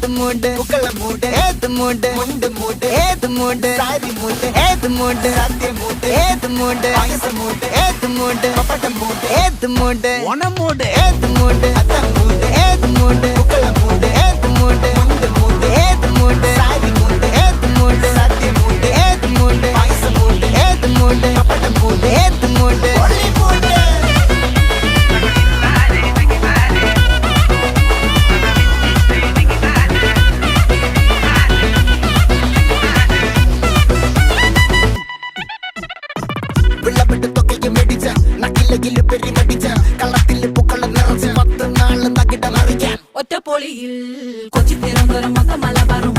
ഏത് മൂട് പുക്കള മൂട് ഏത് മൂട് മുണ്ട് മൂട് ഏത് മൂട് സാരി മൂട് ഏത് മൂട് സദ്യ മൂട് ഏത് മൂട് പായസ മൂട് ഏത് മൂട് പപ്പടം മൂട് ഏത് മൂട് ഓണം മൂട് ഏത് മൂട് അത്തം മൂട് ഏത് മൂട് പുക്കള മൂട് ഏത് മൂട് മുണ്ട് മൂട് ഏത് മൂട് സാരി മൂട് ഏത് മൂട് സദ്യ മൂട് ഏത് മൂട് പായസ മൂട് ഏത് മൂട് പപ്പടം മൂട് ഏത് മൂട് ഒളി മൂട് ഒറ്റപ്പൊളിയിൽ കൊച്ചി തിരുവനന്തപുരം മൊത്തം മലബാറും